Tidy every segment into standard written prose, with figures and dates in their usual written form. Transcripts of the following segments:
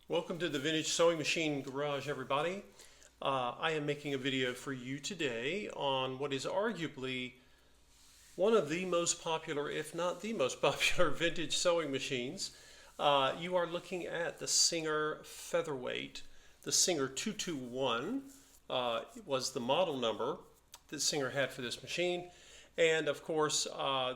Welcome to the Vintage Sewing Machine Garage, everybody. I am making a video for you today on what is arguably one of the most popular, if not the most popular, vintage sewing machines. You are looking at the Singer Featherweight. The Singer 221 was the model number that Singer had for this machine. And of course,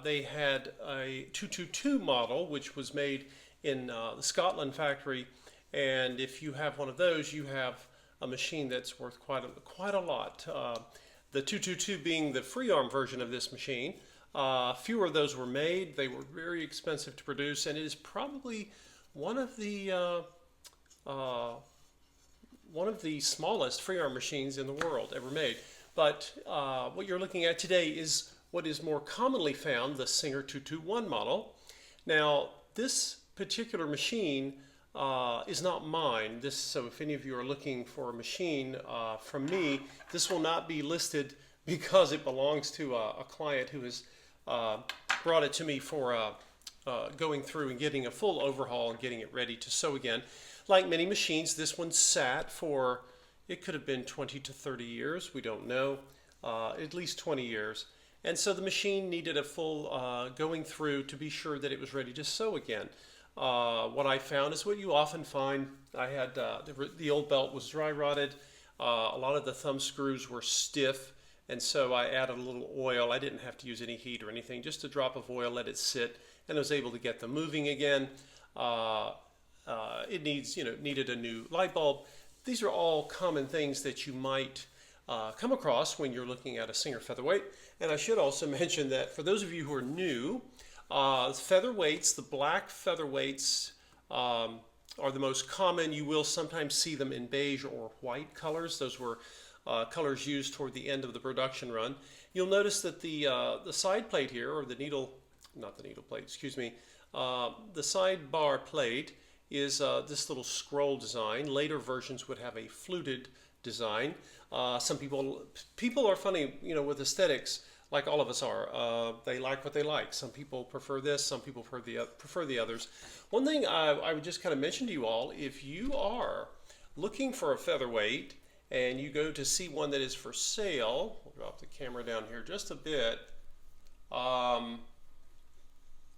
they had a 222 model, which was made in the Scotland factory. And if you have one of those, you have a machine that's worth quite a lot. The 222 being the free arm version of this machine. Fewer of those were made. They were very expensive to produce, and it is probably one of the smallest free arm machines in the world ever made. But what you're looking at today is what is more commonly found, the Singer 221 model. Now, this particular machine is not mine. So if any of you are looking for a machine from me, this will not be listed because it belongs to a client who has brought it to me for going through and getting a full overhaul and getting it ready to sew again. Like many machines, this one sat for, it could have been 20 to 30 years, we don't know, at least 20 years. And so the machine needed a full going through to be sure that it was ready to sew again. What I found is what you often find. I had the old belt was dry rotted. A lot of the thumb screws were stiff, and so I added a little oil. I didn't have to use any heat or anything, just a drop of oil, let it sit, and I was able to get them moving again. It needed a new light bulb. These are all common things that you might come across when you're looking at a Singer Featherweight. And I should also mention that for those of you who are new, featherweights, the black featherweights are the most common. You will sometimes see them in beige or white colors. Those were colors used toward the end of the production run. You'll notice that the side plate here, or the needle, not the needle plate, excuse me, the side bar plate is this little scroll design. Later versions would have a fluted design. Some people are funny, with aesthetics. Like all of us are. They like what they like. Some people prefer this, some people prefer the others. One thing I would just kind of mention to you all, if you are looking for a featherweight and you go to see one that is for sale, we'll drop the camera down here just a bit,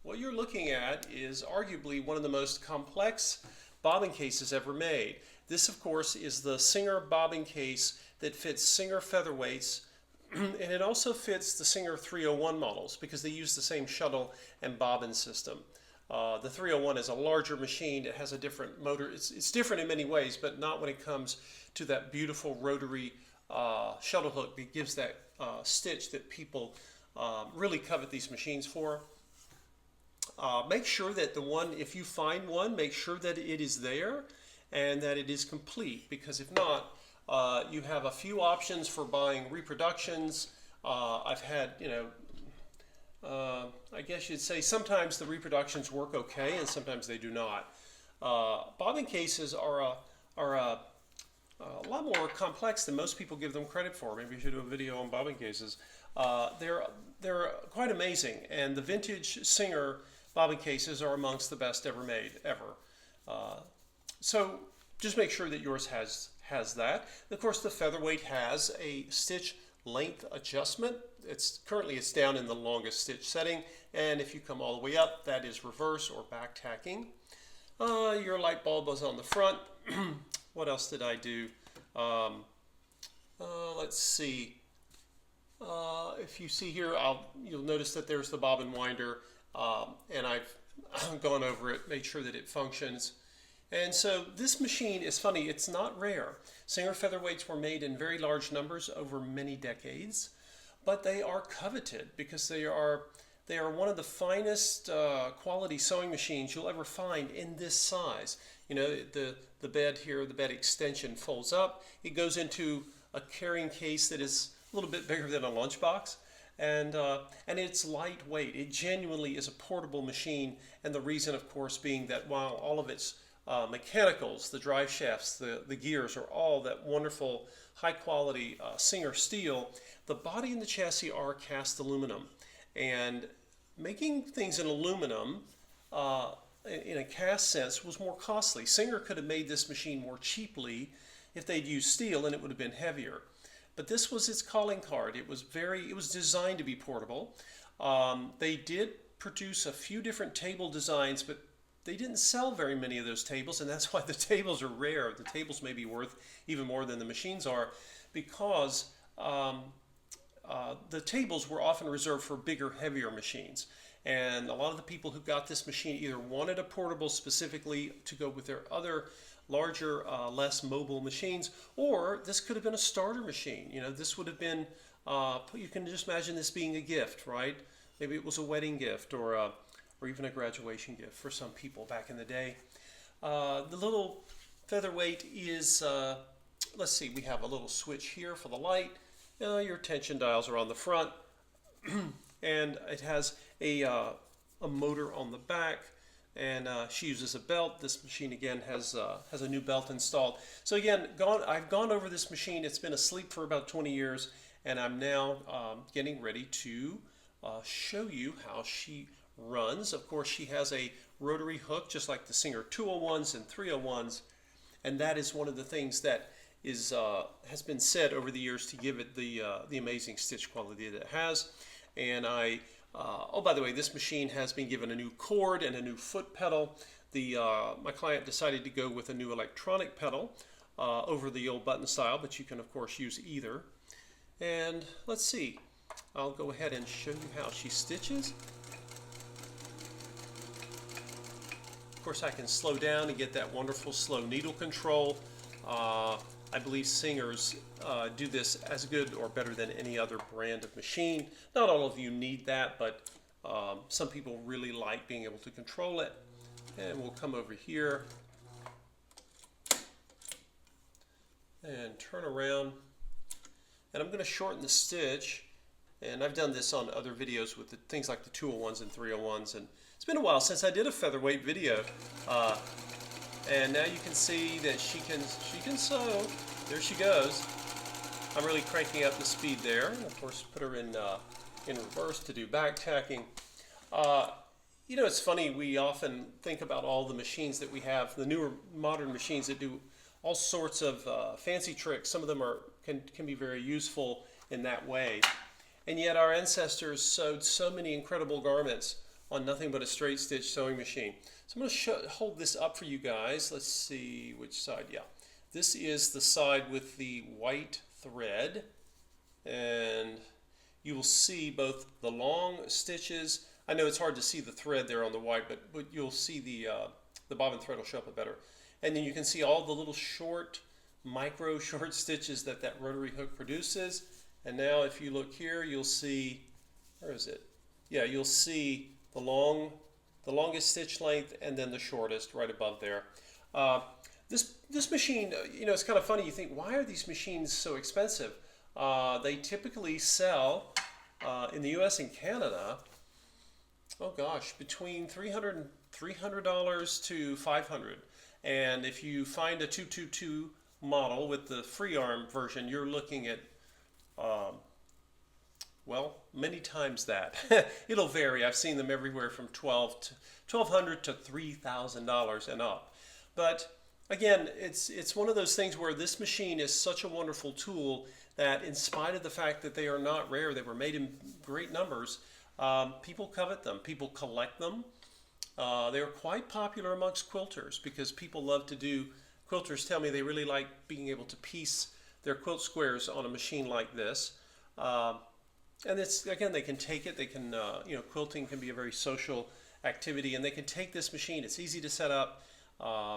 what you're looking at is arguably one of the most complex bobbin cases ever made. This, of course, is the Singer bobbin case that fits Singer featherweights, and it also fits the Singer 301 models because they use the same shuttle and bobbin system. The 301 is a larger machine. It has a different motor. It's different in many ways, but not when it comes to that beautiful rotary shuttle hook that gives that stitch that people really covet these machines for. Make sure that if you find one, make sure that it is there and that it is complete, because if not, you have a few options for buying reproductions. I've had, I guess you'd say sometimes the reproductions work okay and sometimes they do not. Bobbin cases are a lot more complex than most people give them credit for. Maybe you should do a video on bobbin cases. They're quite amazing, and the vintage Singer bobbin cases are amongst the best ever made, ever. So just make sure that yours has that. Of course, the featherweight has a stitch length adjustment. Currently it's down in the longest stitch setting, and if you come all the way up, that is reverse or back tacking. Your light bulb was on the front. What else did I do? Let's see. If you see here, you'll notice that there's the bobbin winder, and I've gone over it, made sure that it functions. And so this machine is funny, it's not rare. Singer featherweights were made in very large numbers over many decades, but they are coveted because they are one of the finest quality sewing machines you'll ever find in this size. The bed here, the bed extension folds up. It goes into a carrying case that is a little bit bigger than a lunchbox. And it's lightweight. It genuinely is a portable machine, and the reason, of course, being that while all of its mechanicals, the drive shafts, the gears are all that wonderful high quality Singer steel, the body and the chassis are cast aluminum. And making things in aluminum in a cast sense, was more costly. Singer could have made this machine more cheaply if they'd used steel, and it would have been heavier. But this was its calling card. It was designed to be portable. They did produce a few different table designs, but they didn't sell very many of those tables, and that's why the tables are rare. The tables may be worth even more than the machines are, because the tables were often reserved for bigger, heavier machines. And a lot of the people who got this machine either wanted a portable specifically to go with their other larger, less mobile machines, or this could have been a starter machine. You know, this would have been, you can just imagine this being a gift, right? Maybe it was a wedding gift or even a graduation gift for some people back in the day. The little Featherweight is, let's see, we have a little switch here for the light. Your tension dials are on the front, and it has a motor on the back, and she uses a belt. This machine again has a new belt installed. So again, I've gone over this machine. It's been asleep for about 20 years, and I'm now getting ready to show you how she runs. Of course, she has a rotary hook, just like the Singer 201s and 301s, and that is one of the things that has been said over the years to give it the amazing stitch quality that it has. And oh, by the way, this machine has been given a new cord and a new foot pedal. My client decided to go with a new electronic pedal over the old button style, but you can of course use either. And let's see, I'll go ahead and show you how she stitches. Of course, I can slow down and get that wonderful slow needle control. I believe Singers do this as good or better than any other brand of machine. Not all of you need that, but some people really like being able to control it. And we'll come over here and turn around. And I'm going to shorten the stitch. And I've done this on other videos with things like the 201s and 301s. And it's been a while since I did a featherweight video. And now you can see that she can sew. There she goes. I'm really cranking up the speed there. And of course, put her in reverse to do back tacking. You know, it's funny, we often think about all the machines that we have, the newer modern machines that do all sorts of fancy tricks. Some of them can be very useful in that way. And yet our ancestors sewed so many incredible garments on nothing but a straight stitch sewing machine. So I'm going to hold this up for you guys. Let's see which side. Yeah, this is the side with the white thread, and you will see both the long stitches. I know it's hard to see the thread there on the white, but you'll see the bobbin thread will show up better. And then you can see all the little short, micro short stitches that rotary hook produces. And now if you look here, you'll see, where is it? Yeah, you'll see the longest stitch length and then the shortest right above there. This machine, you know, it's kind of funny. You think, why are these machines so expensive? They typically sell in the U.S. and Canada, oh gosh, between $300 to $500. And if you find a 222 model with the free arm version, you're looking at well, many times that. It'll vary. I've seen them everywhere from $1,200 to $3,000 and up. But again, it's one of those things where this machine is such a wonderful tool that, in spite of the fact that they are not rare, they were made in great numbers, people covet them. People collect them. They are quite popular amongst quilters because people love to do. Quilters tell me they really like being able to piece their quilt squares on a machine like this. And it's, again, they can take it, they can, you know, quilting can be a very social activity, and they can take this machine. It's easy to set up.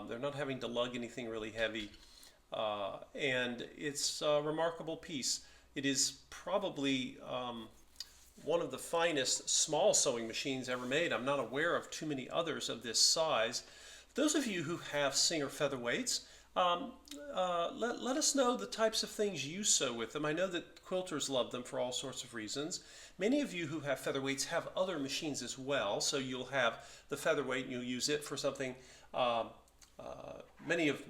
They're not having to lug anything really heavy. And it's a remarkable piece. It is probably one of the finest small sewing machines ever made. I'm not aware of too many others of this size. Those of you who have Singer Featherweights, let us know the types of things you sew with them. I know that quilters love them for all sorts of reasons. Many of you who have Featherweights have other machines as well, so you'll have the Featherweight and you'll use it for something. Many of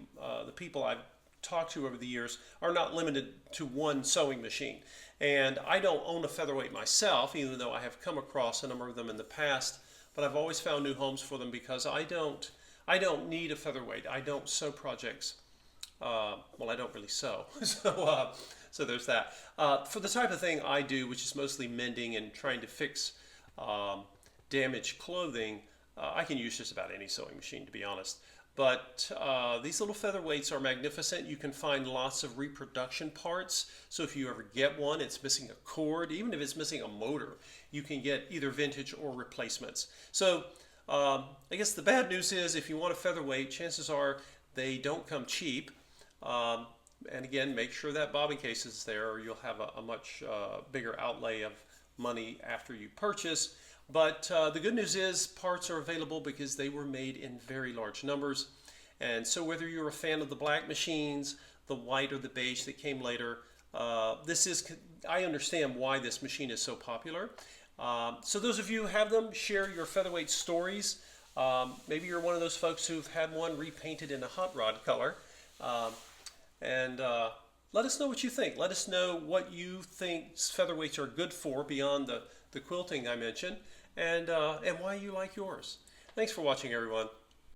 the people I've talked to over the years are not limited to one sewing machine. And I don't own a Featherweight myself, even though I have come across a number of them in the past but I've always found new homes for them because I don't need a featherweight. I don't sew projects. Well, I don't really sew, so there's that. For the type of thing I do, which is mostly mending and trying to fix damaged clothing, I can use just about any sewing machine, to be honest. But these little featherweights are magnificent. You can find lots of reproduction parts. So if you ever get one, it's missing a cord, even if it's missing a motor, you can get either vintage or replacements. So I guess the bad news is if you want a featherweight, chances are they don't come cheap. And again, make sure that bobbin case is there or you'll have a much bigger outlay of money after you purchase. But the good news is parts are available because they were made in very large numbers. And so whether you're a fan of the black machines, the white or the beige that came later, I understand why this machine is so popular. So those of you who have them, share your featherweight stories. Maybe you're one of those folks who've had one repainted in a hot rod color. And let us know what you think. Let us know what you think featherweights are good for beyond the quilting I mentioned, and why you like yours. Thanks for watching, everyone.